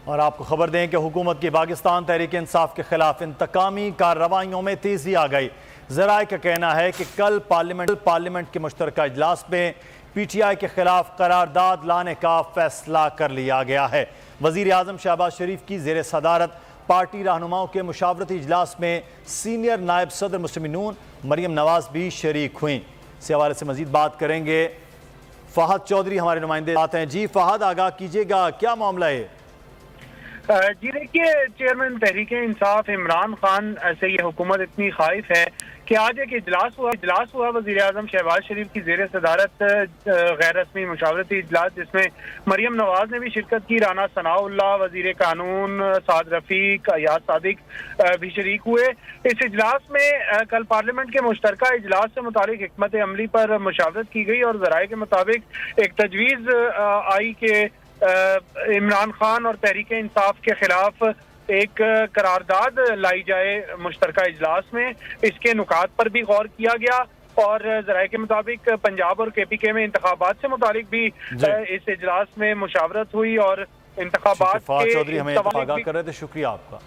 और आपको खबर दें कि हुकूमत की पाकिस्तान तहरीक इंसाफ के खिलाफ इंतकामी कार्रवाइयों में तेजी आ गई। ज़राए का कहना है कि कल पार्लियामेंट के मुश्तरका इजलास में PTI के खिलाफ करारदाद लाने का फैसला कर लिया गया है। वज़ीर आज़म शहबाज शरीफ की ज़ेर सदारत पार्टी रहनुमाओं के मुशावरती इजलास में सीनियर नायब सदर मुस्लिम नून मरियम नवाज भी शरीक हुई। इस हवाले से मजीद बात करेंगे, फहद चौधरी हमारे नुमाइंदे आते हैं। जी फहद, आगाह कीजिएगा, क्या मामला है? जी देखिए, चेयरमैन तहरीक इंसाफ इमरान खान से ये हुकूमत इतनी खाइफ है कि आज एक इजलास हुआ वज़ीर आज़म शहबाज शरीफ की ज़ेर सदारत गैर रस्मी मुशावरती इजलास, जिसमें मरियम नवाज ने भी शिरकत की, राना सनाउल्लाह, वज़ीर कानून साद रफ़ीक, अयाज सादिक भी शरीक हुए। इस इजलास में कल पार्लियामेंट के मुश्तरका इजलास से मुतालिक हिकमत अमली पर मुशावरत की गई और ज़राए के मुताबिक एक तजवीज़ आई कि इमरान खान और तहरीक इंसाफ के खिलाफ एक करारदाद लाई जाए मुश्तरका इजलास में। इसके नुकात पर भी गौर किया गया और ज़राए के मुताबिक पंजाब और KPK में इंतखाबात से मुतालिक भी इस इजलास में मुशावरत हुई और इंतखाबात चौधरी हमें आगाह कर रहे थे। शुक्रिया आपका।